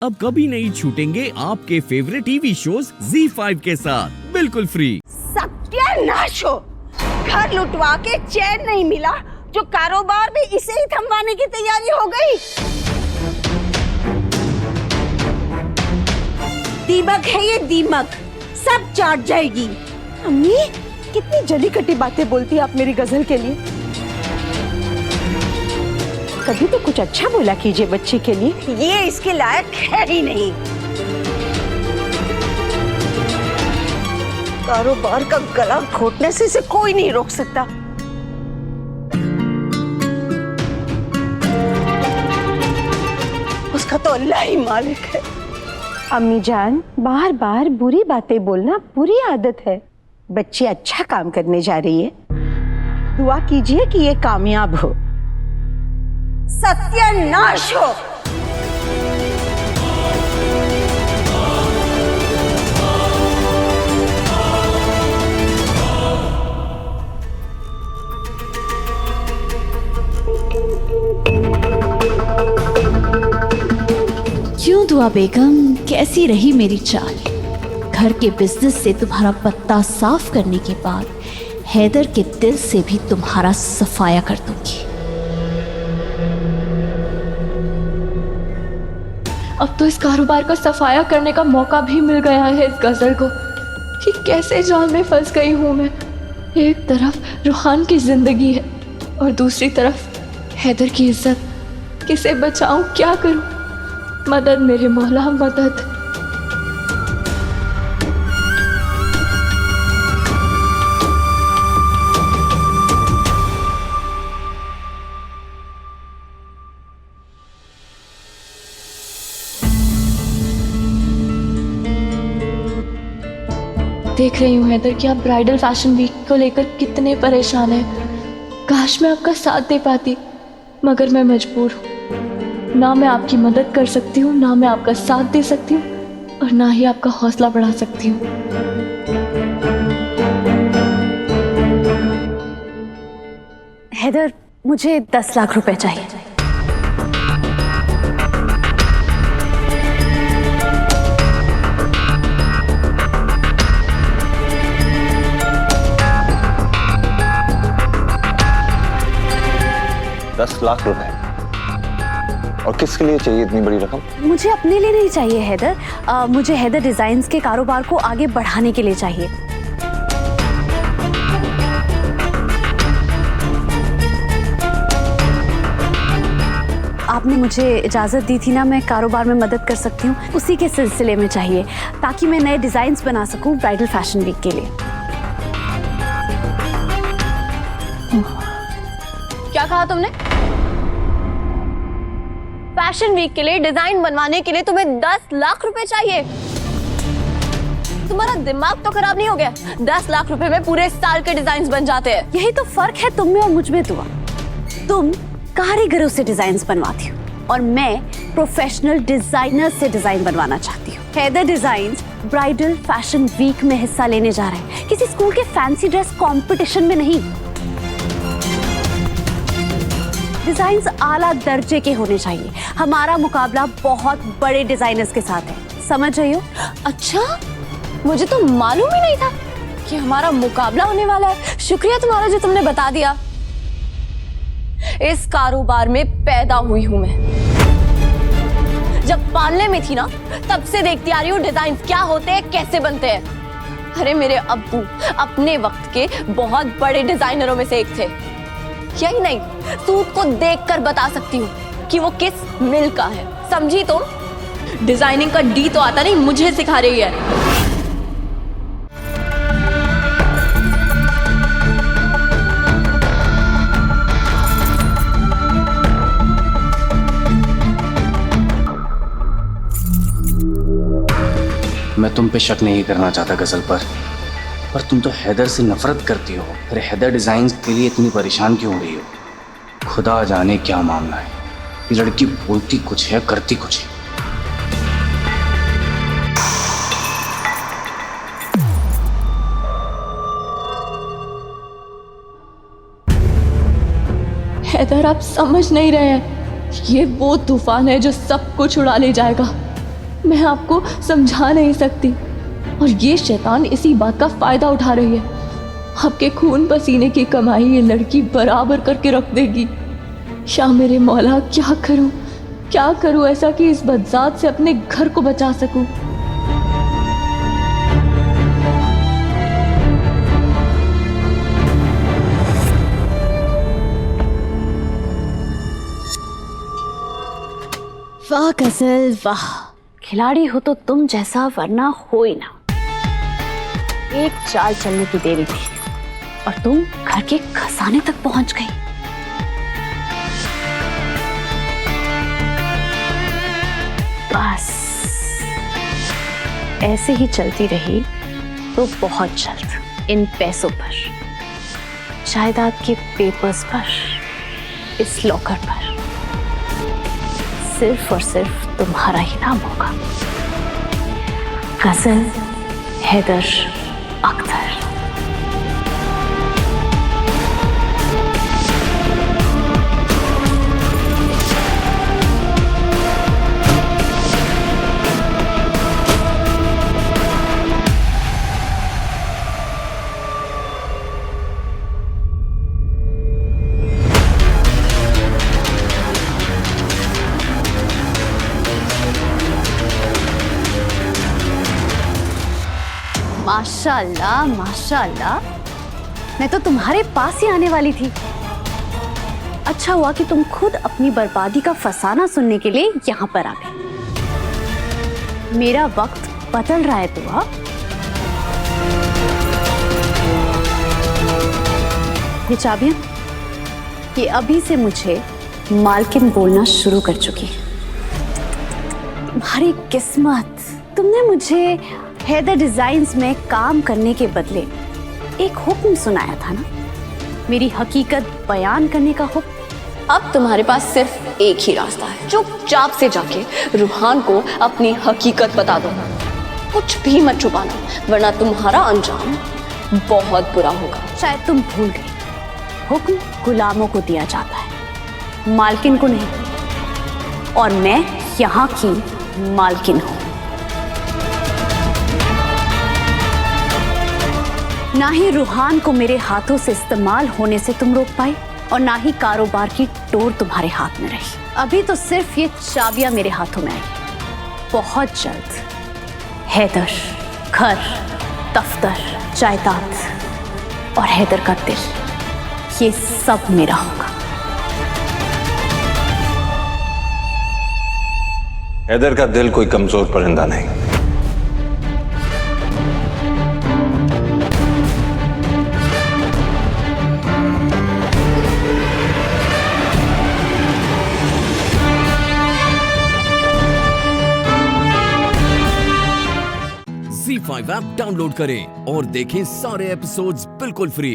अब कभी नहीं छूटेंगे आपके फेवरेट टीवी शोज ZEE5 के साथ बिल्कुल फ्री। सत्यानाश हो, घर लुटवा के चैन नहीं मिला, जो कारोबार भी इसे ही थमवाने की तैयारी हो गई। दीमक है ये दीमक, सब चाट जाएगी। अम्मी कितनी जली कटी बातें बोलती है आप मेरी गजल के लिए। कभी तो कुछ अच्छा बोला कीजिए बच्ची के लिए। ये इसके लायक है ही नहीं। कारोबार का गला घोटने से इसे कोई नहीं रोक सकता। उसका तो अल्लाह ही मालिक है। अम्मी जान, बार बार बुरी बातें बोलना बुरी आदत है। बच्ची अच्छा काम करने जा रही है, दुआ कीजिए कि ये कामयाब हो। सत्यानाश हो। क्यों दुआ बेगम, कैसी रही मेरी चाल? घर के बिजनेस से तुम्हारा पत्ता साफ करने के बाद हैदर के दिल से भी तुम्हारा सफाया कर दूंगी। अब तो इस कारोबार का सफाया करने का मौका भी मिल गया है इस गजल को कि कैसे जाल में फंस गई हूँ मैं। एक तरफ रूहान की जिंदगी है और दूसरी तरफ हैदर की इज्जत। किसे बचाऊं, क्या करूं? मदद मेरे मौला, मदद। देख रही हूँ हैदर कि आप ब्राइडल फैशन वीक को लेकर कितने परेशान हैं। काश मैं आपका साथ दे पाती, मगर मैं मजबूर हूँ। ना मैं आपकी मदद कर सकती हूँ, ना मैं आपका साथ दे सकती हूँ और ना ही आपका हौसला बढ़ा सकती हूँ। हैदर, मुझे 10 लाख रुपए चाहिए। ₹10 लाख। और किसके लिए चाहिए इतनी बड़ी रकम? मुझे अपने लिए नहीं चाहिए हैदर, मुझे हैदर डिजाइन्स के कारोबार को आगे बढ़ाने के लिए चाहिए। आपने मुझे इजाज़त दी थी ना, मैं कारोबार में मदद कर सकती हूँ, उसी के सिलसिले में चाहिए ताकि मैं नए डिज़ाइंस बना सकूँ ब्राइडल फैशन वीक के लिए। क्या कहा तुमने? फैशन वीक के लिए डिजाइन बनवाने के लिए तुम्हें 10 लाख रुपए चाहिए? तुम्हारा दिमाग तो खराब नहीं हो गया? 10 लाख रुपए में पूरे साल के डिजाइन बन जाते हैं। यही तो फर्क है तुम में और मुझ में दुआ। तुम कारीगरों से डिजाइन बनवाती हो और मैं प्रोफेशनल डिजाइनर से डिजाइन बनवाना चाहती हूँ। Haider designs bridal fashion week में हिस्सा लेने जा रहे हैं, किसी स्कूल के फैंसी ड्रेस कंपटीशन में नहीं। डिजाइन्स आला दर्जे के होने चाहिए। हमारा मुकाबला बहुत बड़े डिजाइनर्स के साथ है, समझ रही हो? अच्छा, मुझे तो मालूम ही नहीं था कि हमारा मुकाबला होने वाला है। शुक्रिया तुम्हारा जो तुमने बता दिया। इस कारोबार में पैदा हुई हूं मैं। जब पालने में थी ना, तब से देखती आ रही हूँ डिजाइन क्या होते हैं, कैसे बनते हैं। अरे मेरे अब्बू अपने वक्त के बहुत बड़े डिजाइनरों में से एक थे। यही नहीं, सूट को देखकर बता सकती हूँ कि वो किस मिल का है। समझी तुम? डिजाइनिंग का डी तो आता नहीं, मुझे सिखा रही है। मैं तुम पे शक नहीं करना चाहता गजल पर तुम तो हैदर से नफरत करती हो। फिर हैदर डिजाइन्स के लिए इतनी परेशान क्यों हो रही हो? खुदा जाने क्या मामला है। ये लड़की बोलती कुछ है, करती कुछ है। हैदर, आप समझ नहीं रहे हैं। ये वो तूफान है जो सब कुछ उड़ा ले जाएगा। मैं आपको समझा नहीं सकती। और ये शैतान इसी बात का फायदा उठा रही है। आपके खून पसीने की कमाई ये लड़की बराबर करके रख देगी। या मेरे मौला, क्या करूं ऐसा कि इस बदजात से अपने घर को बचा सकूं। वाह गजल वाह, खिलाड़ी हो तो तुम जैसा, वरना हो ही ना। एक चाल चलने की देरी थी और तुम घर के खजाने तक पहुंच गई। बस ऐसे ही चलती रही तो बहुत जल्द इन पैसों पर, जायदाद के पेपर्स पर, इस लॉकर पर सिर्फ और सिर्फ तुम्हारा ही नाम होगा, गजल हैदर अख्तर। माशाल्लाह माशाल्लाह, मैं तो तुम्हारे पास ही आने वाली थी। अच्छा हुआ कि तुम खुद अपनी बर्बादी का फसाना सुनने के लिए यहाँ पर आ गए। मेरा वक्त बदल रहा है दुआ। ये चाबियां, ये अभी से मुझे मालकिन बोलना शुरू कर चुकी है। तुम्हारी किस्मत, तुमने मुझे हैदर डिजाइन्स में काम करने के बदले एक हुक्म सुनाया था ना, मेरी हकीकत बयान करने का हुक्म। अब तुम्हारे पास सिर्फ एक ही रास्ता है, चुपचाप से जाके रूहान को अपनी हकीकत बता दो। कुछ भी मत छुपाना, वरना तुम्हारा अंजाम बहुत बुरा होगा। शायद तुम भूल गई, हुक्म गुलामों को दिया जाता है, मालकिन को नहीं। और मैं यहाँ की मालकिन हूँ। ना ही रूहान को मेरे हाथों से इस्तेमाल होने से तुम रोक पाए, और ना ही कारोबार की डोर तुम्हारे हाथ में रही। अभी तो सिर्फ ये चाबियां मेरे हाथों में आई। बहुत जल्द हैदर, घर, दफ्तर, जायदाद और हैदर का दिल, ये सब मेरा होगा। हैदर का दिल कोई कमजोर परिंदा नहीं। ZEE5 ऐप डाउनलोड करें और देखें सारे एपिसोड्स बिल्कुल फ्री।